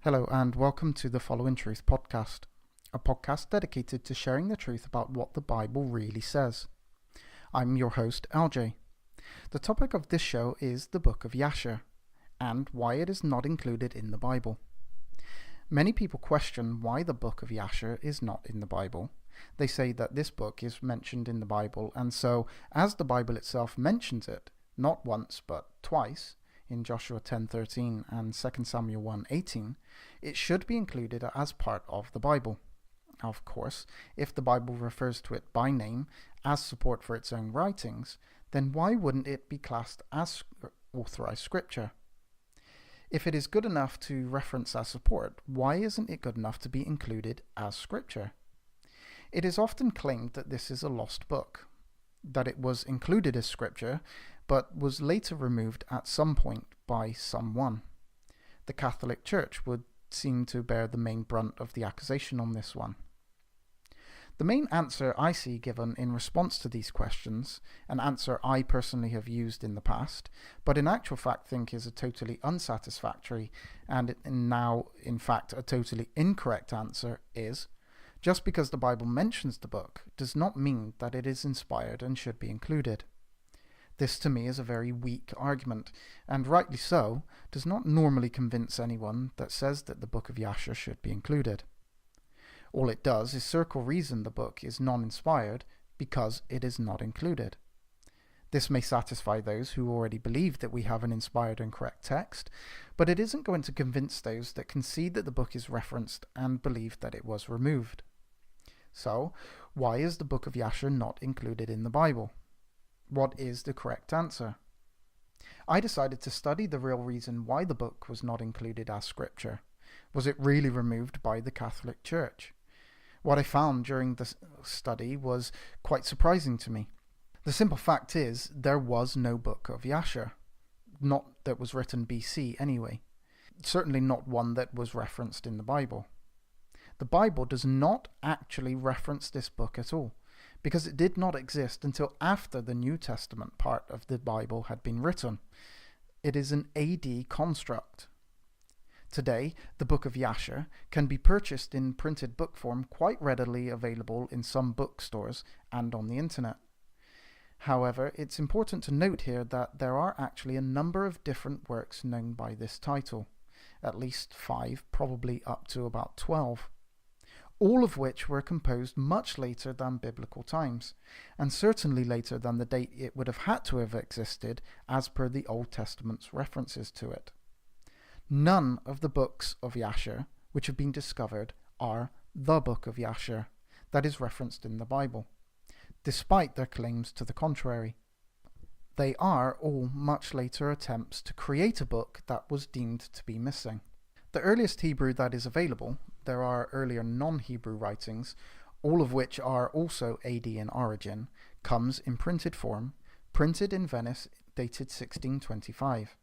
Hello and welcome to the Following Truth podcast, a podcast dedicated to sharing the truth about what the Bible really says. I'm your host, LJ. The topic of this show is the book of Jasher, and why it is not included in the Bible. Many people question why the book of Jasher is not in the Bible. They say that this book is mentioned in the Bible, and so, as the Bible itself mentions it, not once but twice, in Joshua 10:13 and 2 Samuel 1:18, it should be included as part of the Bible. Of course, if the Bible refers to it by name as support for its own writings, then why wouldn't it be classed as authorized scripture? If it is good enough to reference as support, why isn't it good enough to be included as scripture? It is often claimed that this is a lost book, that it was included as scripture, but was later removed at some point by someone. The Catholic Church would seem to bear the main brunt of the accusation on this one. The main answer I see given in response to these questions, an answer I personally have used in the past, but in actual fact think is a totally unsatisfactory and now in fact a totally incorrect answer, is just because the Bible mentions the book does not mean that it is inspired and should be included. This to me is a very weak argument, and rightly so, does not normally convince anyone that says that the book of Jasher should be included. All it does is circle reason the book is non-inspired because it is not included. This may satisfy those who already believe that we have an inspired and correct text, but it isn't going to convince those that concede that the book is referenced and believe that it was removed. So, why is the book of Jasher not included in the Bible? What is the correct answer? I decided to study the real reason why the book was not included as scripture. Was it really removed by the Catholic Church? What I found during the study was quite surprising to me. The simple fact is, there was no book of Jasher. Not that was written BC anyway. Certainly not one that was referenced in the Bible. The Bible does not actually reference this book at all, because it did not exist until after the New Testament part of the Bible had been written. It is an AD construct. Today, the book of Jasher can be purchased in printed book form quite readily available in some bookstores and on the internet. However, it's important to note here that there are actually a number of different works known by this title, at least 5, probably up to about 12. All of which were composed much later than biblical times, and certainly later than the date it would have had to have existed as per the Old Testament's references to it. None of the books of Jasher which have been discovered are the book of Jasher that is referenced in the Bible, despite their claims to the contrary. They are all much later attempts to create a book that was deemed to be missing. The earliest Hebrew that is available, there are earlier non-Hebrew writings, all of which are also AD in origin, comes in printed form, printed in Venice, dated 1625.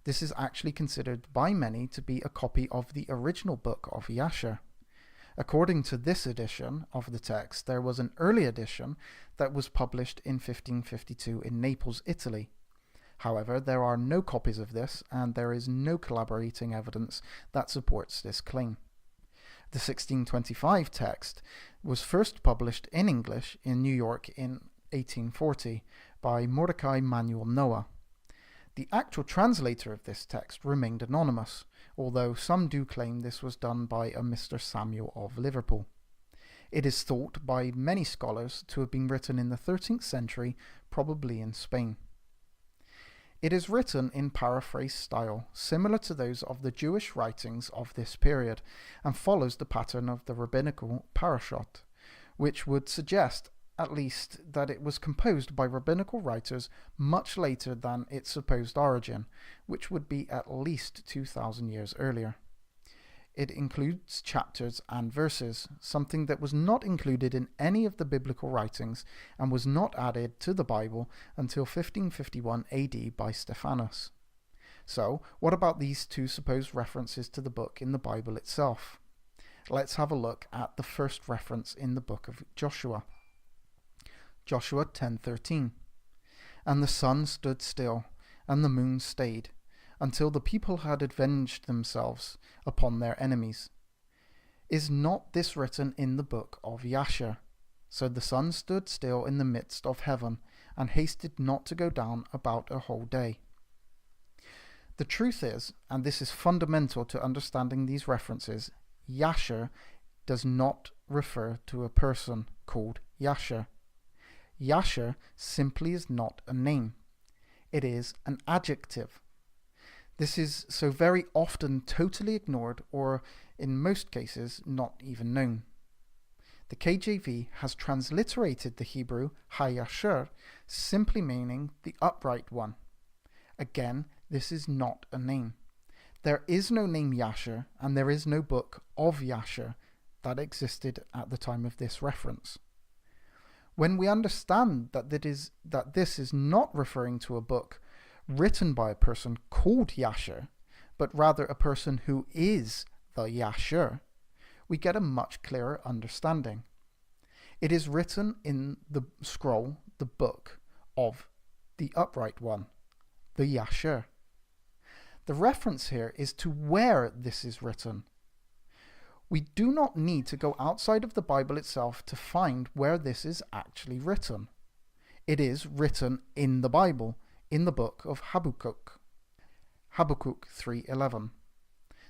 This is actually considered by many to be a copy of the original book of Jasher. According to this edition of the text, there was an early edition that was published in 1552 in Naples, Italy. However, there are no copies of this, and there is no collaborating evidence that supports this claim. The 1625 text was first published in English in New York in 1840 by Mordecai Manuel Noah. The actual translator of this text remained anonymous, although some do claim this was done by a Mr. Samuel of Liverpool. It is thought by many scholars to have been written in the 13th century, probably in Spain. It is written in paraphrase style, similar to those of the Jewish writings of this period, and follows the pattern of the rabbinical parashot, which would suggest, at least, that it was composed by rabbinical writers much later than its supposed origin, which would be at least 2,000 years earlier. It includes chapters and verses, something that was not included in any of the biblical writings and was not added to the Bible until 1551 AD by Stephanus. So, what about these two supposed references to the book in the Bible itself? Let's have a look at the first reference in the book of Joshua. Joshua 10:13. And the sun stood still, and the moon stayed, until the people had avenged themselves upon their enemies. Is not this written in the book of Jasher? So the sun stood still in the midst of heaven, and hasted not to go down about a whole day. The truth is, and this is fundamental to understanding these references, Jasher does not refer to a person called Jasher. Jasher simply is not a name. It is an adjective. This is so very often totally ignored, or in most cases not even known. The KJV has transliterated the Hebrew HaYasher, simply meaning the upright one. Again, this is not a name. There is no name Jasher, and there is no book of Jasher that existed at the time of this reference. When we understand that this is not referring to a book written by a person called Jasher, but rather a person who is the Jasher, we get a much clearer understanding. It is written in the scroll, the book of the upright one, the Jasher. The reference here is to where this is written. We do not need to go outside of the Bible itself to find where this is actually written. It is written in the Bible, in the book of Habakkuk. Habakkuk 3:11.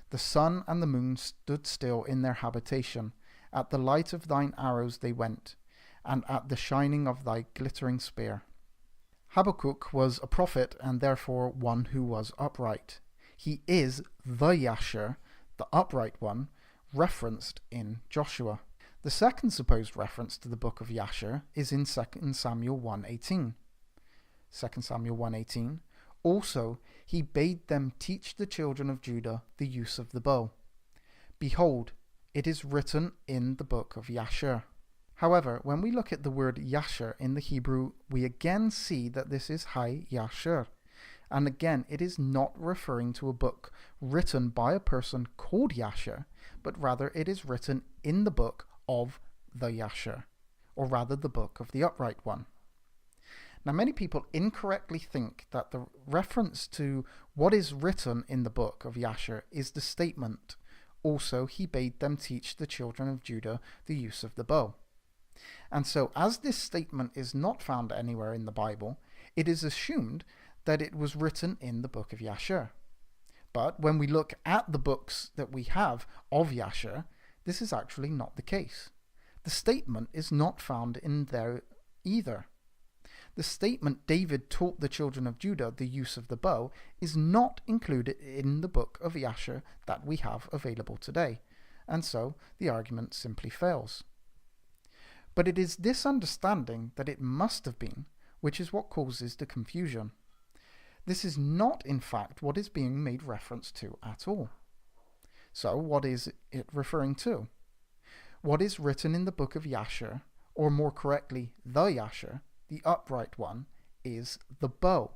The sun and the moon stood still in their habitation. At the light of thine arrows they went, and at the shining of thy glittering spear. Habakkuk was a prophet, and therefore one who was upright. He is the Jasher, the upright one, referenced in Joshua. The second supposed reference to the book of Jasher is in 2 Samuel 1:18. 2 Samuel 1:18. Also, he bade them teach the children of Judah the use of the bow. Behold, it is written in the book of Jasher. However, when we look at the word Jasher in the Hebrew, we again see that this is HaYasher. And again, it is not referring to a book written by a person called Jasher, but rather it is written in the book of the Jasher, or rather the book of the upright one. Now, many people incorrectly think that the reference to what is written in the book of Jasher is the statement, also he bade them teach the children of Judah the use of the bow. And so, as this statement is not found anywhere in the Bible, it is assumed that it was written in the book of Jasher. But when we look at the books that we have of Jasher, this is actually not the case. The statement is not found in there either. The statement David taught the children of Judah the use of the bow is not included in the book of Jasher that we have available today, and so the argument simply fails. But it is this understanding that it must have been, which is what causes the confusion. This is not, in fact, what is being made reference to at all. So, what is it referring to? What is written in the book of Jasher, or more correctly, the Jasher, the upright one, is the bow.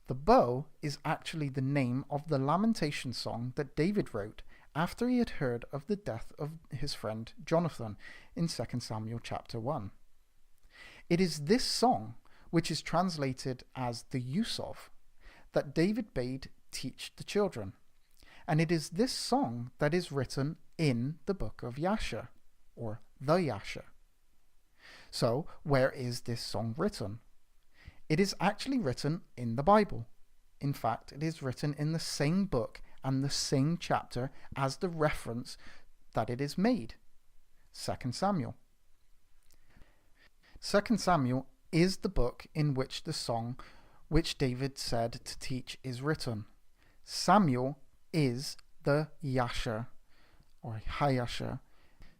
The bow is actually the name of the lamentation song that David wrote after he had heard of the death of his friend Jonathan in 2 Samuel chapter 1. It is this song, which is translated as the use of, that David bade teach the children. And it is this song that is written in the book of Jasher, or the Jasher. So, where is this song written? It is actually written in the Bible. In fact, it is written in the same book and the same chapter as the reference that it is made, 2 Samuel. 2 Samuel is the book in which the song which David said to teach is written. Samuel is the Jasher, or HaYasher.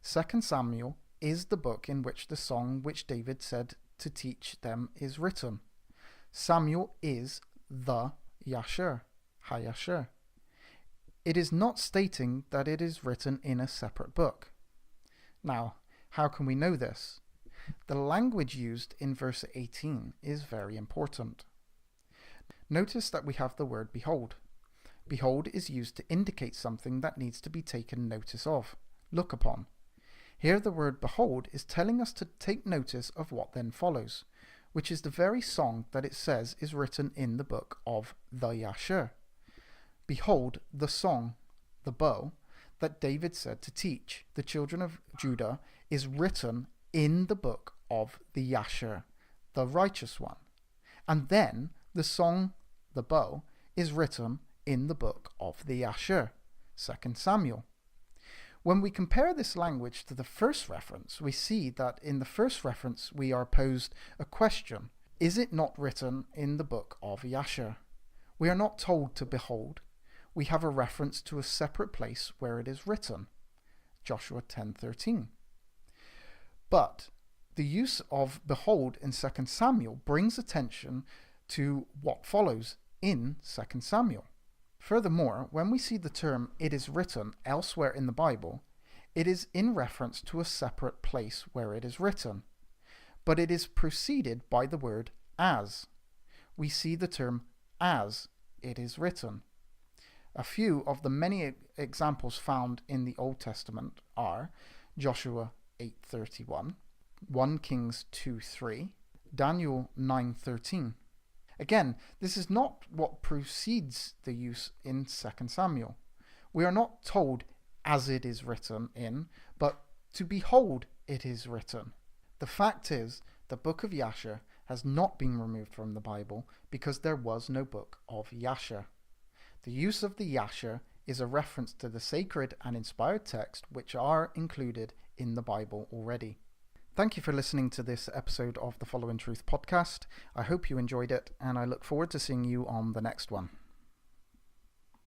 2 Samuel is the book in which the song which David said to teach them is written. Samuel is the Jasher, HaYasher. It is not stating that it is written in a separate book. Now, how can we know this? The language used in verse 18 is very important. Notice that we have the word behold. Behold is used to indicate something that needs to be taken notice of, look upon. Here the word behold is telling us to take notice of what then follows, which is the very song that it says is written in the book of the Jasher. Behold, the song, the bow, that David said to teach the children of Judah is written in the book of the Jasher, the righteous one. And then the song, the bow, is written in the book of the Jasher, 2 Samuel. When we compare this language to the first reference, we see that in the first reference we are posed a question: is it not written in the book of Jasher? We are not told to behold. We have a reference to a separate place where it is written, Joshua 10:13. But the use of behold in 2 Samuel brings attention to what follows in 2 Samuel. Furthermore, when we see the term "it is written" elsewhere in the Bible, it is in reference to a separate place where it is written, but it is preceded by the word "as." We see the term "as it is written." A few of the many examples found in the Old Testament are Joshua 8:31, 1 Kings 2:3, Daniel 9:13. Again, this is not what precedes the use in 2 Samuel. We are not told "as it is written" in, but to behold it is written. The fact is, the book of Jasher has not been removed from the Bible because there was no book of Jasher. The use of the Jasher is a reference to the sacred and inspired text which are included in the Bible already. Thank you for listening to this episode of the Following Truth podcast. I hope you enjoyed it, and I look forward to seeing you on the next one.